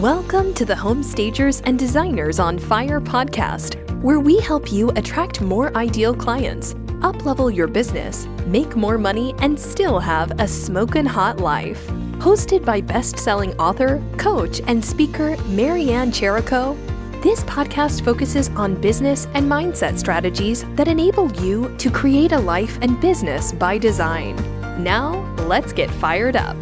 Welcome to the Home Stagers and Designers on Fire podcast, where we help you attract more ideal clients, up-level your business, make more money, and still have a smokin' hot life. Hosted by best-selling author, coach, and speaker Marianne Cherico, this podcast focuses on business and mindset strategies that enable you to create a life and business by design. Now, let's get fired up.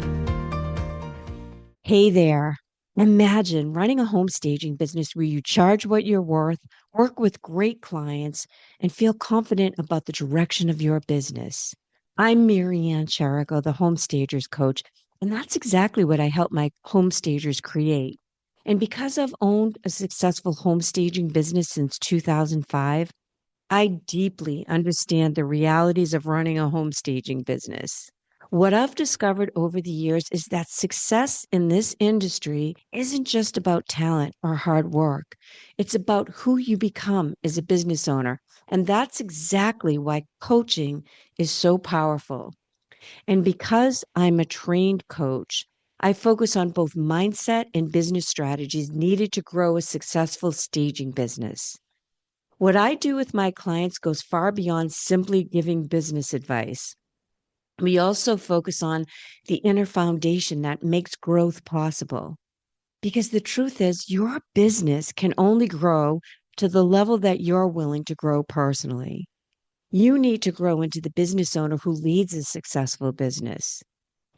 Hey there. Imagine running a home staging business where you charge what you're worth, work with great clients, and feel confident about the direction of your business. I'm Marianne Cherico, the Home Stagers Coach, and that's exactly what I help my home stagers create. And because I've owned a successful home staging business since 2005, I deeply understand the realities of running a home staging business. What I've discovered over the years is that success in this industry isn't just about talent or hard work. It's about who you become as a business owner. And that's exactly why coaching is so powerful. And because I'm a trained coach, I focus on both mindset and business strategies needed to grow a successful staging business. What I do with my clients goes far beyond simply giving business advice. We also focus on the inner foundation that makes growth possible. Because the truth is, your business can only grow to the level that you're willing to grow personally. You need to grow into the business owner who leads a successful business.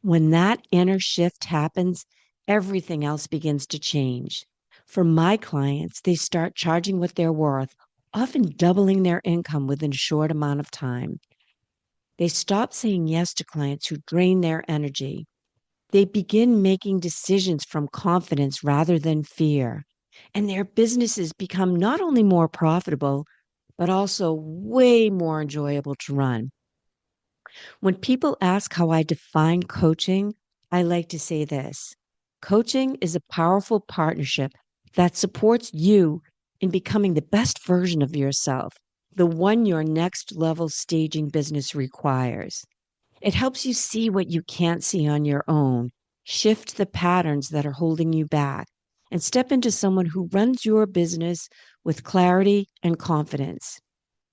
When that inner shift happens, everything else begins to change. For my clients, they start charging what they're worth, often doubling their income within a short amount of time. They stop saying yes to clients who drain their energy. They begin making decisions from confidence rather than fear. And their businesses become not only more profitable, but also way more enjoyable to run. When people ask how I define coaching, I like to say this: coaching is a powerful partnership that supports you in becoming the best version of yourself, the one your next level staging business requires. It helps you see what you can't see on your own, shift the patterns that are holding you back, and step into someone who runs your business with clarity and confidence.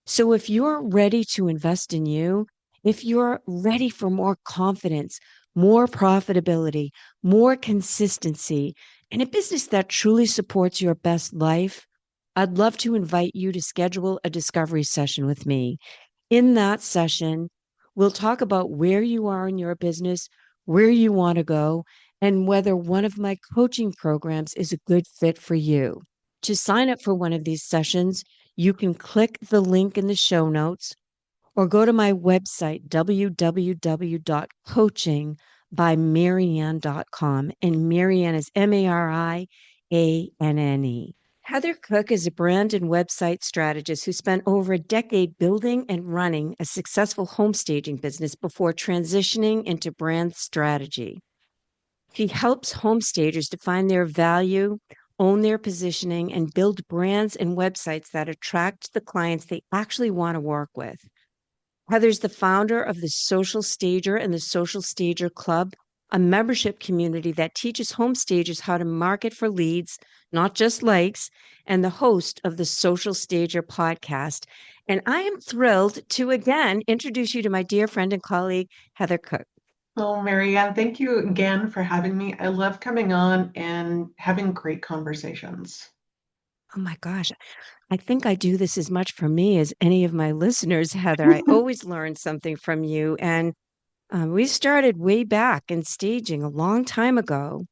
So if you're ready to invest in you, if you're ready for more confidence, more profitability, more consistency, and a business that truly supports your best life, I'd love to invite you to schedule a discovery session with me. In that session, we'll talk about where you are in your business, where you want to go, and whether one of my coaching programs is a good fit for you. To sign up for one of these sessions, you can click the link in the show notes or go to my website, www.coachingbymarianne.com. And Marianne is Marianne. Heather Cook is a brand and website strategist who spent over a decade building and running a successful home staging business before transitioning into brand strategy. She helps home stagers define their value, own their positioning, and build brands and websites that attract the clients they actually want to work with. Heather's the founder of the Social Stager and the Social Stager Club, a membership community that teaches home stagers how to market for leads, not just likes, and the host of the Social Stager podcast. And I am thrilled to again introduce you to my dear friend and colleague, Heather Cook. Well, Marianne, thank you again for having me. I love coming on and having great conversations. Oh my gosh. I think I do this as much for me as any of my listeners, Heather. I always learn something from you. And we started way back in staging a long time ago.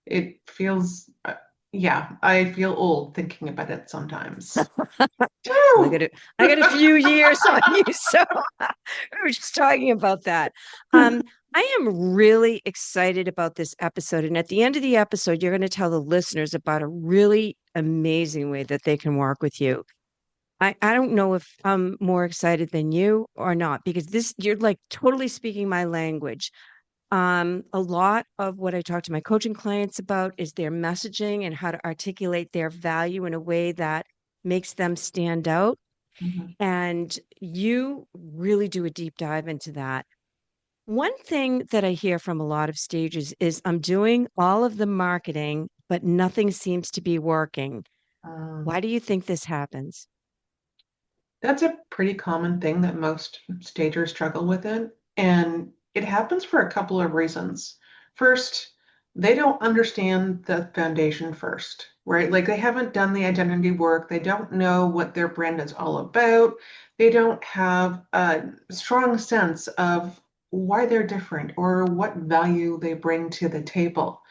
It feels, yeah, I feel old thinking about it sometimes. I got a few years on you, so we were just talking about that. I am really excited about this episode, and at the end of the episode, you're going to tell the listeners about a really amazing way that they can work with you. I don't know if I'm more excited than you or not, because this you're like totally speaking my language. A lot of what I talk to my coaching clients about is their messaging and how to articulate their value in a way that makes them stand out. Mhm. And you really do a deep dive into that. One thing that I hear from a lot of stages is I'm doing all of the marketing, but nothing seems to be working. Um, Why do you think this happens? That's a pretty common thing that most stagers struggle with it. And it happens for a couple of reasons. First, they don't understand the foundation first, right? Like they haven't done the identity work. They don't know what their brand is all about. They don't have a strong sense of why they're different or what value they bring to the table,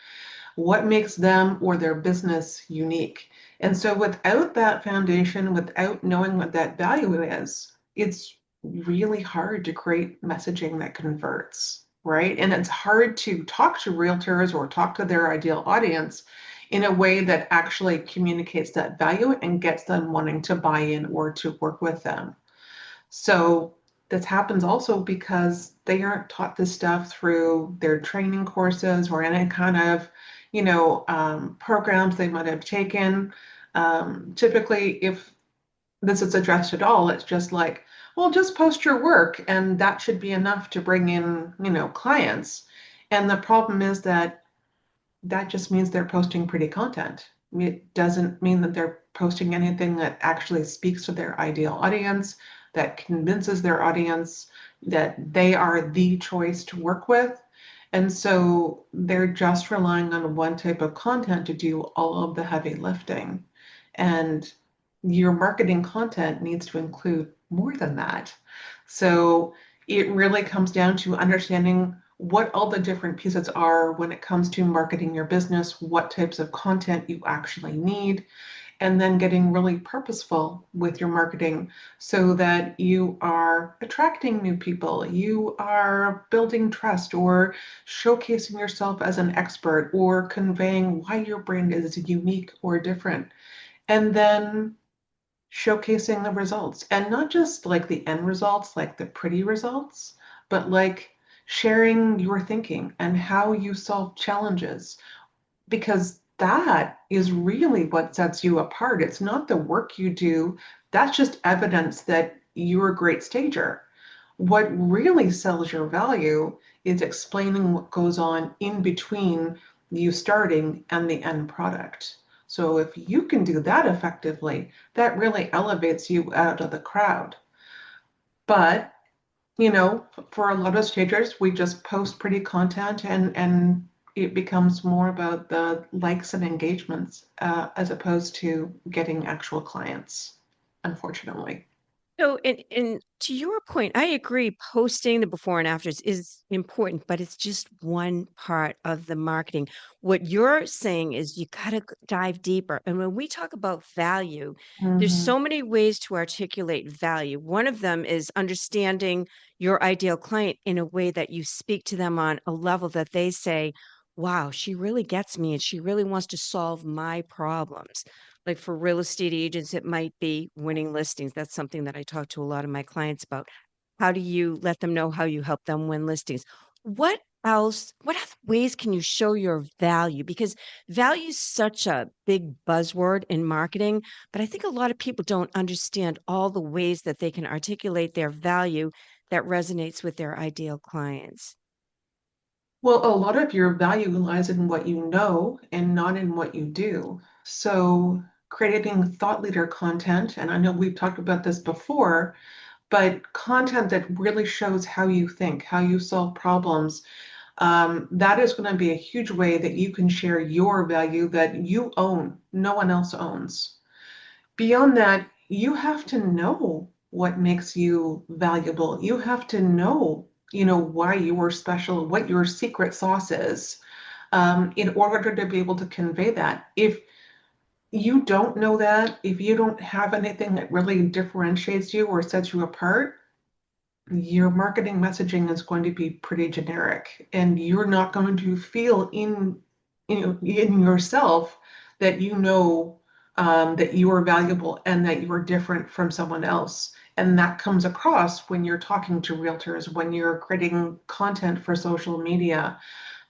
what makes them or their business unique. And so without that foundation, without knowing what that value is, it's really hard to create messaging that converts, right? And it's hard to talk to realtors or talk to their ideal audience in a way that actually communicates that value and gets them wanting to buy in or to work with them. So this happens also because they aren't taught this stuff through their training courses or any kind of, programs they might have taken. Typically, if this is addressed at all, it's just like, well, just post your work and that should be enough to bring in, clients. And the problem is that that just means they're posting pretty content. It doesn't mean that they're posting anything that actually speaks to their ideal audience, that convinces their audience that they are the choice to work with. And so they're just relying on one type of content to do all of the heavy lifting. And your marketing content needs to include more than that. So it really comes down to understanding what all the different pieces are when it comes to marketing your business, what types of content you actually need, and then getting really purposeful with your marketing so that you are attracting new people, you are building trust or showcasing yourself as an expert or conveying why your brand is unique or different. And then showcasing the results and not just like the end results, like the pretty results, but like sharing your thinking and how you solve challenges, because that is really what sets you apart. It's not the work you do, that's just evidence that you're a great stager. What really sells your value is explaining what goes on in between you starting and the end product. So if you can do that effectively, that really elevates you out of the crowd. But, for a lot of stagers, we just post pretty content and it becomes more about the likes and engagements as opposed to getting actual clients, unfortunately. So, and to your point, I agree. Posting the before and afters is important, but it's just one part of the marketing. What you're saying is you got to dive deeper. And when we talk about value, there's Mhm. so many ways to articulate value. One of them is understanding your ideal client in a way that you speak to them on a level that they say, wow, she really gets me and she really wants to solve my problems. Like for real estate agents, it might be winning listings. That's something that I talk to a lot of my clients about. How do you let them know how you help them win listings? What else, what other ways can you show your value? Because value is such a big buzzword in marketing, but I think a lot of people don't understand all the ways that they can articulate their value that resonates with their ideal clients. Well, a lot of your value lies in what you know and not in what you do. So, creating thought leader content, and I know we've talked about this before, but content that really shows how you think, how you solve problems, that is going to be a huge way that you can share your value that you own, no one else owns. Beyond that, you have to know what makes you valuable. You have to know, why you are special, what your secret sauce is, in order to be able to convey that. If you don't know that, if you don't have anything that really differentiates you or sets you apart, your marketing messaging is going to be pretty generic, and you're not going to feel in yourself that that you are valuable and that you are different from someone else. And that comes across when you're talking to realtors, when you're creating content for social media,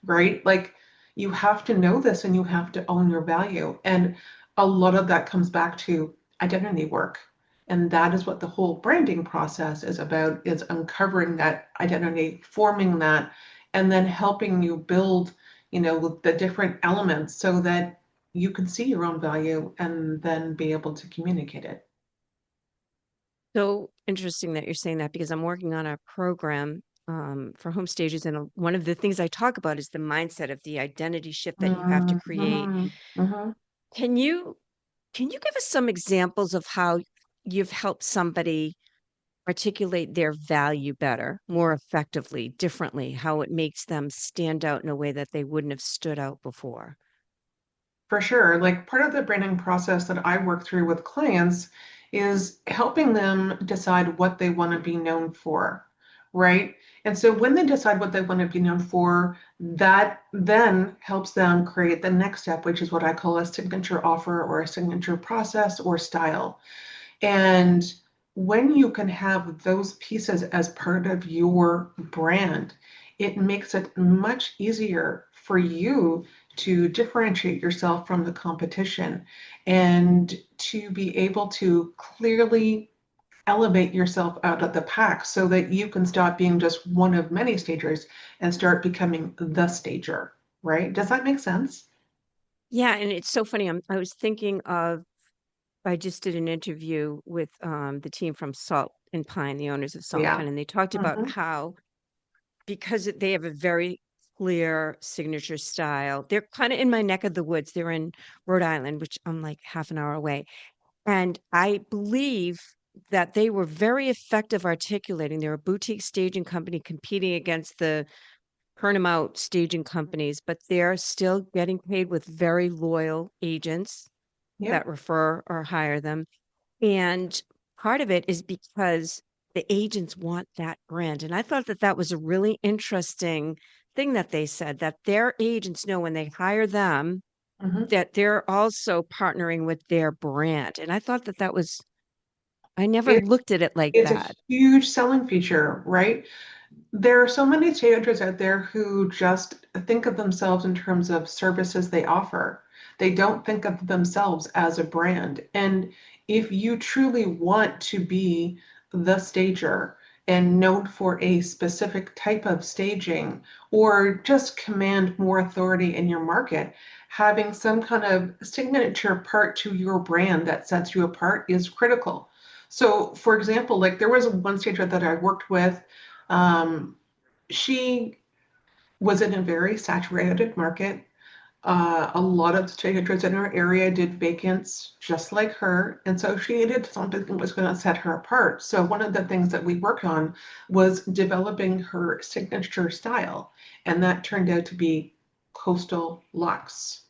right? Like you have to know this and you have to own your value. And a lot of that comes back to identity work. And that is what the whole branding process is about, is uncovering that identity, forming that, and then helping you build, the different elements so that you can see your own value and then be able to communicate it. So interesting that you're saying that because I'm working on a program for home stages, and one of the things I talk about is the mindset of the identity shift that you have to create. Mm-hmm. Mm-hmm. Can you give us some examples of how you've helped somebody articulate their value better, more effectively, differently, how it makes them stand out in a way that they wouldn't have stood out before? For sure. Like part of the branding process that I work through with clients is helping them decide what they want to be known for, right? And so when they decide what they want to be known for, that then helps them create the next step, which is what I call a signature offer or a signature process or style. And when you can have those pieces as part of your brand, it makes it much easier for you to differentiate yourself from the competition and to be able to clearly elevate yourself out of the pack so that you can stop being just one of many stagers and start becoming the stager, right? Does that make sense? Yeah, and it's so funny. I was thinking of I just did an interview with the team from Salt and Pine, the owners of Salt and Yeah. Pine, and they talked about Hmm. how because they have a very clear signature style. They're kind of in my neck of the woods. They're in Rhode Island, which I'm like half an hour away. And I believe that they were very effective articulating. They're a boutique staging company competing against the turnabout staging companies, but they're still getting paid with very loyal agents Yep. that refer or hire them. And part of it is because the agents want that brand. And I thought that that was a really interesting thing that they said that their agents know when they hire them Hmm. that they're also partnering with their brand. And I thought that that was, I never It, looked at it like it's a that. huge selling feature, right? There are so many stagers out there who just think of themselves in terms of services they offer. They don't think of themselves as a brand. And if you truly want to be the stager and known for a specific type of staging or just command more authority in your market, having some kind of signature part to your brand that sets you apart is critical. So, for example, like there was one stager that I worked with. Um, she was in a very saturated market. A lot of traders in her area did vacants just like her. And so she needed something that was going to set her apart. So one of the things that we worked on was developing her signature style. And that turned out to be Coastal Luxe.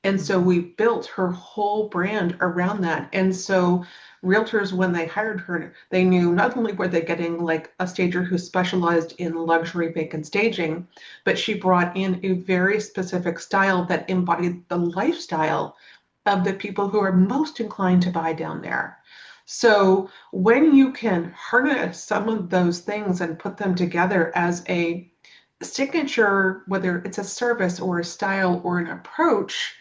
And so Mhm. we built her whole brand around that. And so realtors, when they hired her, they knew not only were they getting like a stager who specialized in luxury vacant staging, but she brought in a very specific style that embodied the lifestyle of the people who are most inclined to buy down there. So when you can harness some of those things and put them together as a signature, whether it's a service or a style or an approach,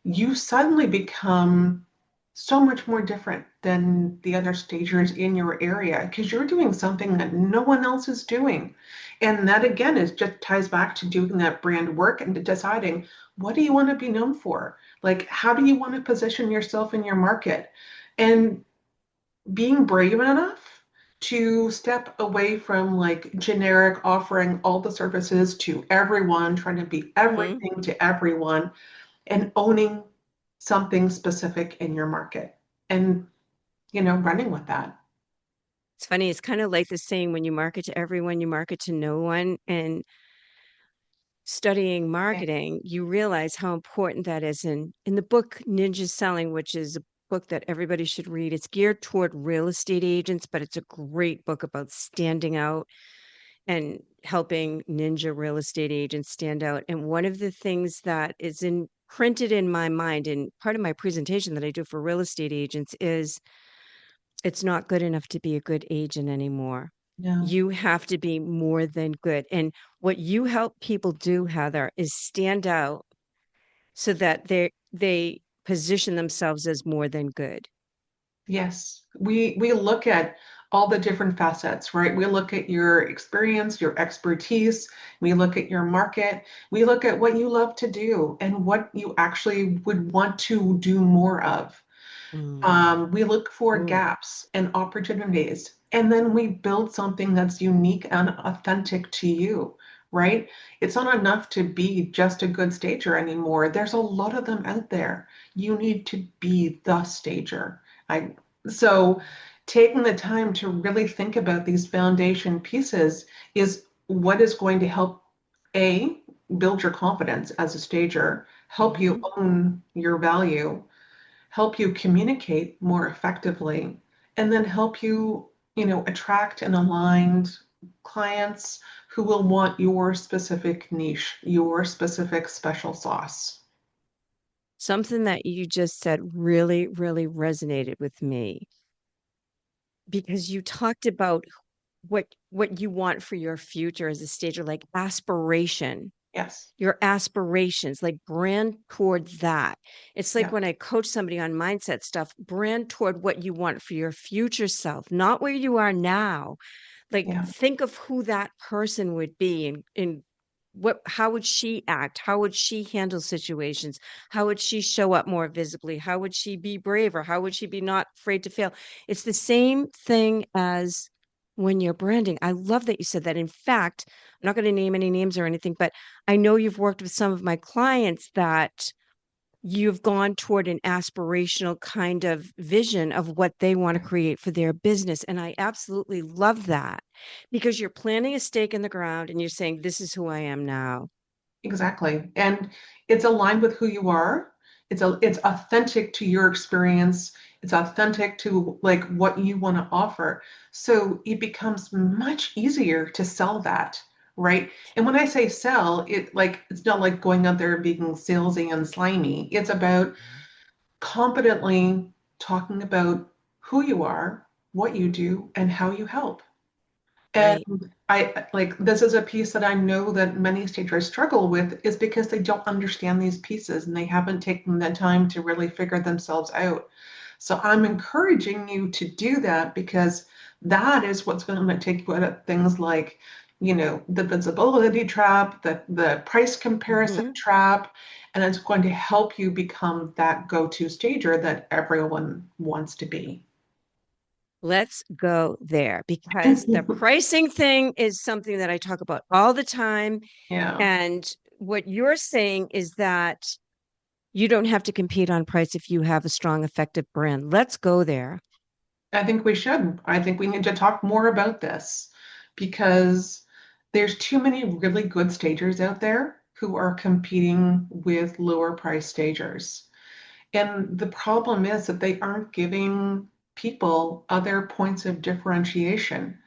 you suddenly become so much more different than the other stagers in your area because you're doing something that no one else is doing. And that again is just ties back to doing that brand work and to deciding what do you want to be known for? Like, how do you want to position yourself in your market? And being brave enough to step away from like generic offering all the services to everyone, trying to be Mhm. everything to everyone and owning something specific in your market and running with that. It's funny. It's kind of like the saying when you market to everyone, you market to no one. And studying Yeah. marketing, you realize how important that is. In the book Ninja Selling, which is a book that everybody should read, it's geared toward real estate agents, but it's a great book about standing out and helping ninja real estate agents stand out. And one of the things that is printed in my mind and part of my presentation that I do for real estate agents is it's not good enough to be a good agent anymore. No. You have to be more than good. And what you help people do, Heather, is stand out so that they position themselves as more than good. Yes. We look at all the different facets, right? We look at your experience, your expertise, we look at your market, we look at what you love to do and what you actually would want to do more of. Mm. We look for Ooh. gaps and opportunities, and then we build something that's unique and authentic to you, right? It's not enough to be just a good stager anymore. There's a lot of them out there. You need to be the stager. I so taking the time to really think about these foundation pieces is what is going to help A, build your confidence as a stager, help you Mhm. own your value, help you communicate more effectively, and then help you, attract and aligned clients who will want your specific niche, your specific special sauce. Something that you just said really, really resonated with me because you talked about what you want for your future as a stager, like aspiration, Yes. your aspirations, like brand toward that. It's like Yeah. when I coach somebody on mindset stuff, brand toward what you want for your future self, not where you are now. Like Yeah. think of who that person would be and what how would she act? How would she handle situations? How would she show up more visibly? How would she be braver? How would she be not afraid to fail? It's the same thing as when you're branding. I love that you said that. In fact, I'm not going to name any names or anything, but I know you've worked with some of my clients that you've gone toward an aspirational kind of vision of what they want to create for their business. And I absolutely love that because you're planting a stake in the ground and you're saying, this is who I am now. Exactly. And it's aligned with who you are. It's authentic to your experience. It's authentic to like what you want to offer. So it becomes much easier to sell that, right? And when I say sell, it's not like going out there being salesy and slimy. It's about competently talking about who you are, what you do, and how you help. And Right. I like this is a piece that I know that many stagers struggle with is because they don't understand these pieces and they haven't taken the time to really figure themselves out. So I'm encouraging you to do that because that is what's going to take you out of things like, the visibility trap, the price comparison Mhm. trap, and it's going to help you become that go-to stager that everyone wants to be. Let's go there because the pricing thing is something that I talk about all the time. Yeah. And what you're saying is that you don't have to compete on price if you have a strong, effective brand. Let's go there. I think we should. I think we need to talk more about this because there's too many really good stagers out there who are competing with lower price stagers. And the problem is that they aren't giving people other points of differentiation.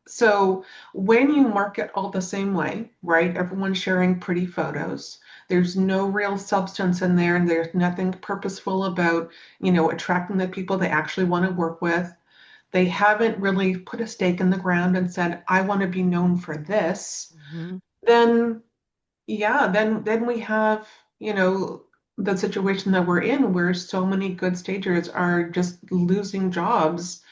So when you market all the same way, right? Everyone's sharing pretty photos. There's no real substance in there, and there's nothing purposeful about, attracting the people they actually want to work with. They haven't really put a stake in the ground and said, I want to be known for this. Mhm. Then yeah, then we have, the situation that we're in where so many good stagers are just losing jobs.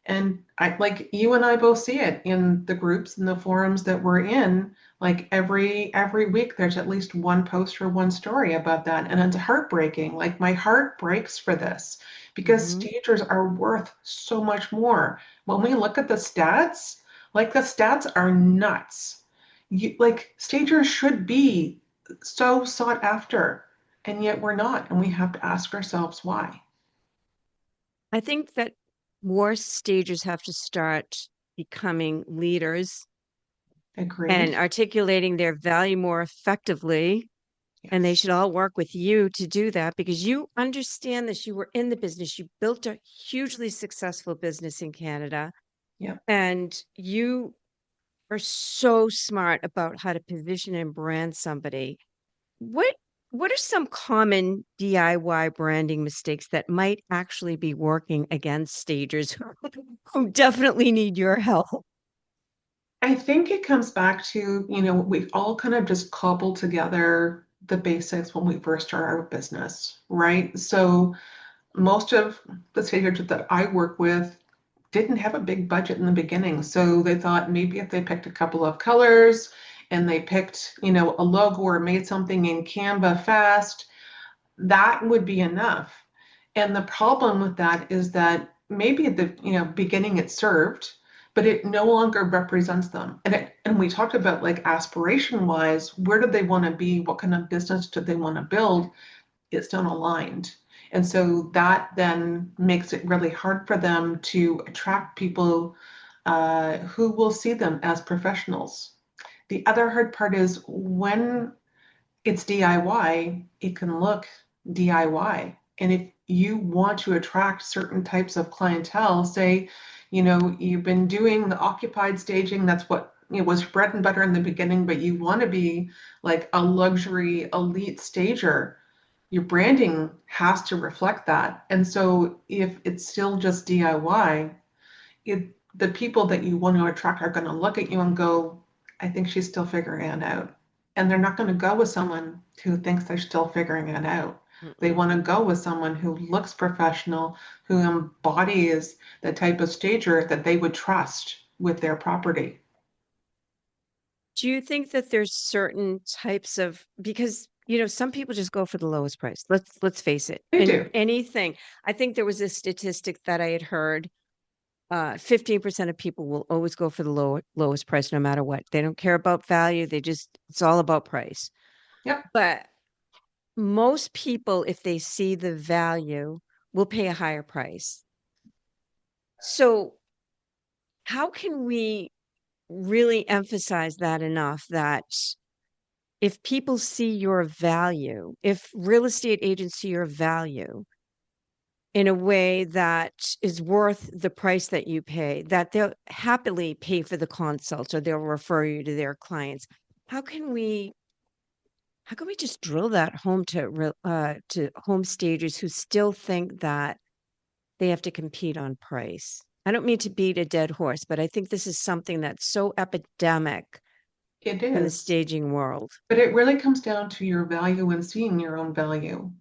And I like you and I both see it in the groups and the forums that we're in. Like every week there's at least one post or one story about that. And it's heartbreaking. Like my heart breaks for this because Mhm. stagers are worth so much more. When we look at the stats, like the stats are nuts. Like stagers should be so sought after, and yet we're not. And we have to ask ourselves why. I think that more stagers have to start becoming leaders and Agreed? articulating their value more effectively. And they Yes. should all work with you to do that because you understand this. You were in the business, you built a hugely successful business in Canada, Yep. and you are so smart about how to position and brand somebody. What what are some common DIY branding mistakes that might actually be working against stagers who definitely need your help? I think it comes back to, we've all kind of just cobbled together the basics when we first start our business, right? So most of the stagers that I work with didn't have a big budget in the beginning. So they thought maybe if they picked a couple of colors and they picked, a logo or made something in Canva fast, that would be enough. And the problem with that is that maybe at the, beginning it served, but it no longer represents them. And we talked about like aspiration wise, where do they want to be? What kind of business do they want to build? It's not aligned. And so that then makes it really hard for them to attract people who will see them as professionals. The other hard part is when it's DIY, it can look DIY. And if you want to attract certain types of clientele, say, you've been doing the occupied staging, that's what was bread and butter in the beginning, but you want to be like a luxury elite stager, your branding has to reflect that. And so if it's still just DIY, the people that you want to attract are going to look at you and go, I think she's still figuring it out. And they're not going to go with someone who thinks they're still figuring it out. They want to go with someone who looks professional, who embodies the type of stager that they would trust with their property. Do you think that there's certain types of, because some people just go for the lowest price. Let's face it. They do. Anything. I think there was a statistic that I had heard. 15% of people will always go for the lowest price no matter what. They don't care about value. It's all about price. Yep. But most people, if they see the value, will pay a higher price. So how can we really emphasize that enough that if people see your value, if real estate agents see your value in a way that is worth the price that you pay, that they'll happily pay for the consult or they'll refer you to their clients? How can we just drill that home to home stagers who still think that they have to compete on price? I don't mean to beat a dead horse, but I think this is something that's so epidemic It in the is. staging world. But it really comes down to your value and seeing your own value,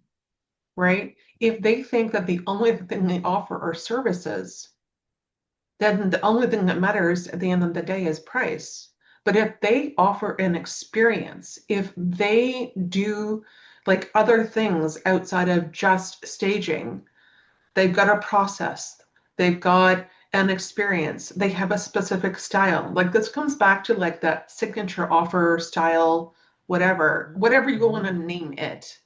right? If they think that the only thing they offer are services, then the only thing that matters at the end of the day is price. But if they offer an experience, if they do like other things outside of just staging, they've got a process, they've got an experience, they have a specific style. Like this comes back to like that signature offer style, whatever you want to name it.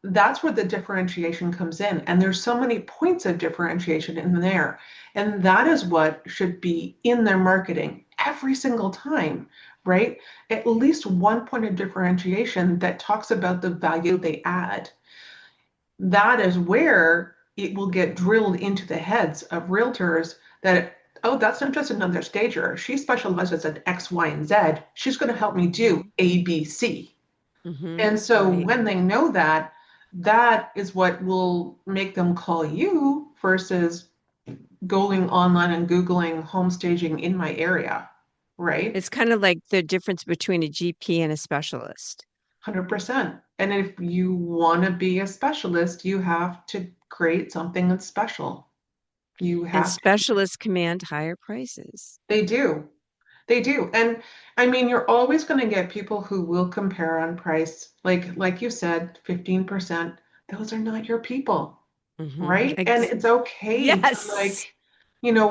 That's where the differentiation comes in. And there's so many points of differentiation in there. And that is what should be in their marketing every single time, right? At least one point of differentiation that talks about the value they add. That is where it will get drilled into the heads of realtors that, oh, that's not just another stager. She specializes in X, Y, and Z. She's going to help me do A, B, C. And so right. when they know that, that is what will make them call you versus going online and Googling home staging in my area, right? It's kind of like the difference between a GP and a specialist. 100%. And if you want to be a specialist, you have to create something that's special. You And have specialists command higher prices. They do. They do. And I mean, you're always going to get people who will compare on price. Like you said, 15%, those are not your people, right? And it's okay Yes. to like,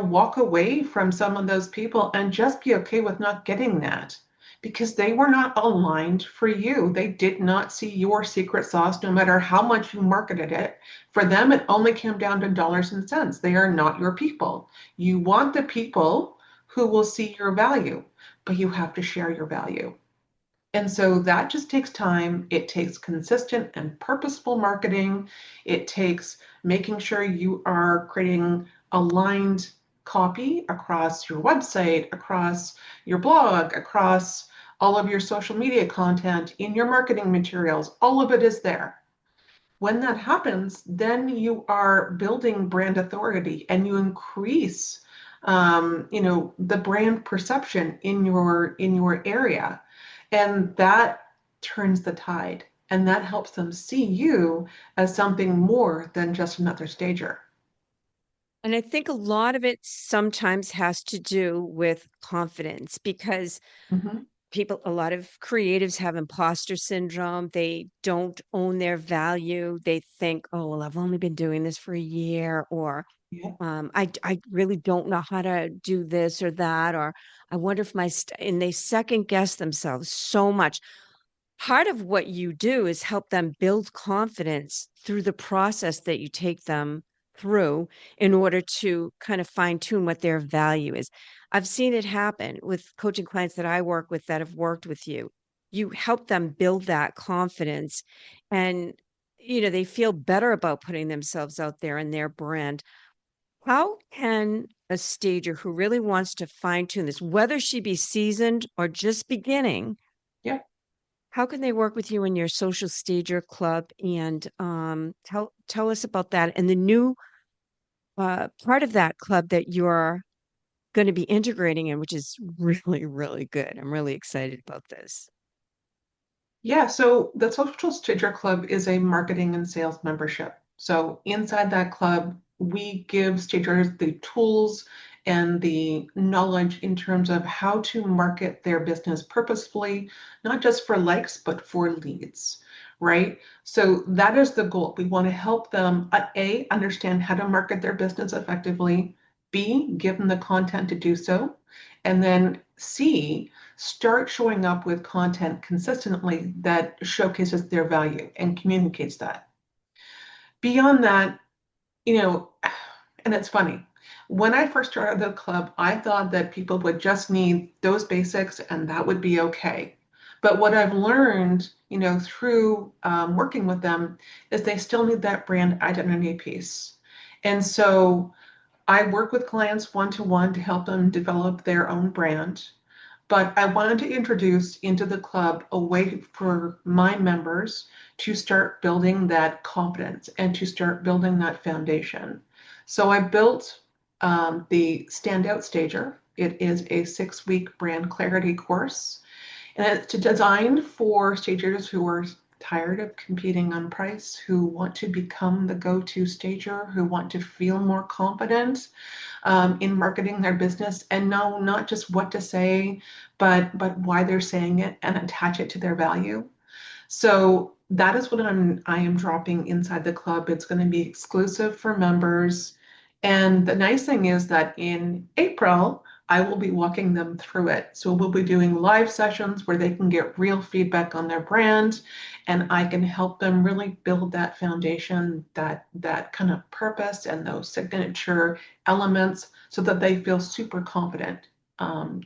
walk away from some of those people and just be okay with not getting that because they were not aligned for you. They did not see your secret sauce, no matter how much you marketed it. For them, it only came down to dollars and cents. They are not your people. You want the people who will see your value, but you have to share your value. And so that just takes time. It takes consistent and purposeful marketing. It takes making sure you are creating aligned copy across your website, across your blog, across all of your social media content, in your marketing materials. All of it is there. When that happens, then you are building brand authority and you increase the brand perception in your area. And that turns the tide and that helps them see you as something more than just another stager. And I think a lot of it sometimes has to do with confidence because Hmm. a lot of creatives have imposter syndrome. They don't own their value. They think, oh, well, I've only been doing this for a year, or Yeah. I really don't know how to do this or that, or I wonder if and they second guess themselves so much. Part of what you do is help them build confidence through the process that you take them through in order to kind of fine tune what their value is. I've seen it happen with coaching clients that I work with that have worked with you. You help them build that confidence and they feel better about putting themselves out there and their brand. How can a stager who really wants to fine tune this, whether she be seasoned or just beginning, Yeah. how can they work with you in your social stager club? And tell us about that and the new part of that club that you're going to be integrating in, which is really, really good. I'm really excited about this. Yeah, so the Social Stager Club is a marketing and sales membership. So inside that club, we give stagers the tools and the knowledge in terms of how to market their business purposefully, not just for likes, but for leads, right? So that is the goal. We want to help them, A, understand how to market their business effectively, B, give them the content to do so, and then C, start showing up with content consistently that showcases their value and communicates that. Beyond that, you know, and it's funny. When I first started the club, I thought that people would just need those basics and that would be okay. But what I've learned, through working with them is they still need that brand identity piece. And so I work with clients one to one to help them develop their own brand. But I wanted to introduce into the club a way for my members to start building that confidence and to start building that foundation. So I built the Standout Stager. It is a 6-week brand clarity course, and it's designed for stagers who are tired of competing on price, who want to become the go-to stager, who want to feel more confident in marketing their business and know not just what to say, but why they're saying it and attach it to their value. So that is what I am dropping inside the club. It's going to be exclusive for members. And the nice thing is that in April, I will be walking them through it. So we'll be doing live sessions where they can get real feedback on their brand, and I can help them really build that foundation, that kind of purpose and those signature elements so that they feel super confident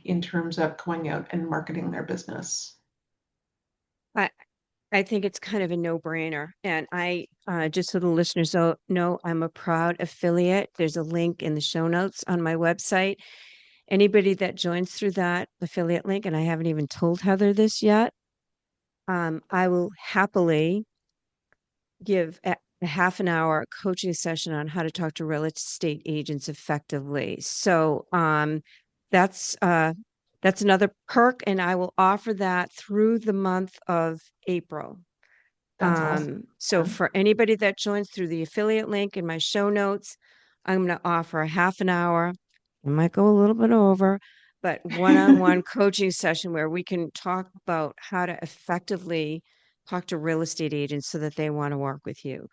in terms of going out and marketing their business. I, I think it's kind of a no-brainer. And just so the listeners know, I'm a proud affiliate. There's a link in the show notes on my website. Anybody that joins through that affiliate link, and I haven't even told Heather this yet, I will happily give a half an hour coaching session on how to talk to real estate agents effectively. So that's another perk, and I will offer that through the month of April. That's awesome. So for anybody that joins through the affiliate link in my show notes, I'm going to offer a half an hour. I might go a little bit over, but one-on-one coaching session where we can talk about how to effectively talk to real estate agents so that they want to work with you.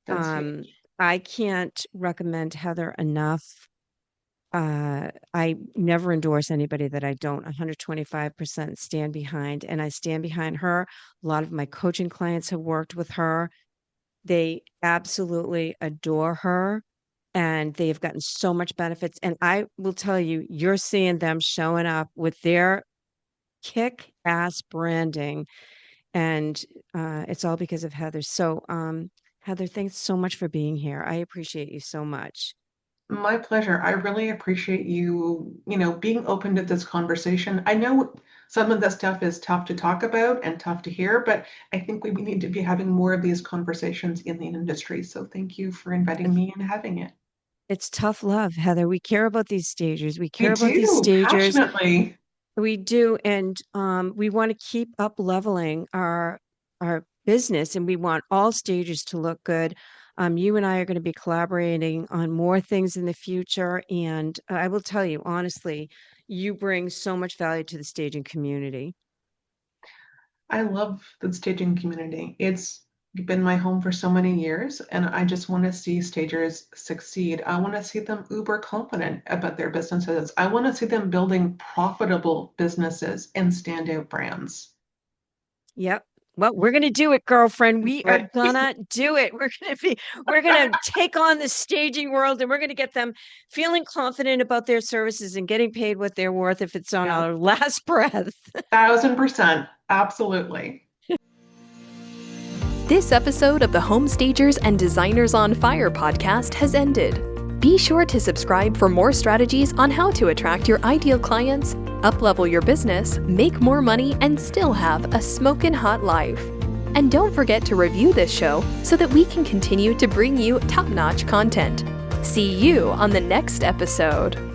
That's huge. I can't recommend Heather enough. I never endorse anybody that I don't 125% stand behind, and I stand behind her. A lot of my coaching clients have worked with her. They absolutely adore her, and they have gotten so much benefits. And I will tell you, you're seeing them showing up with their kick-ass branding, and it's all because of Heather. So, Heather, thanks so much for being here. I appreciate you so much. My pleasure. I really appreciate you, being open to this conversation. I know some of the stuff is tough to talk about and tough to hear, but I think we need to be having more of these conversations in the industry. So thank you for inviting me and having it. It's tough love, Heather. We care about these stagers. We We care about these do, stagers. passionately. We do, and we want to keep up leveling our business, and we want all stagers to look good. You and I are going to be collaborating on more things in the future. And I will tell you, honestly, you bring so much value to the staging community. I love the staging community. It's been my home for so many years, and I just want to see stagers succeed. I want to see them uber confident about their businesses. I want to see them building profitable businesses and standout brands. Yep. Well, we're going to do it, girlfriend. We are Right. gonna do it. We're going to take on the staging world and we're going to get them feeling confident about their services and getting paid what they're worth if it's on Yeah, our last breath. 1000%. Absolutely. This episode of the Home Stagers and Designers on Fire podcast has ended. Be sure to subscribe for more strategies on how to attract your ideal clients, uplevel your business, make more money, and still have a smokin' hot life. And don't forget to review this show so that we can continue to bring you top-notch content. See you on the next episode.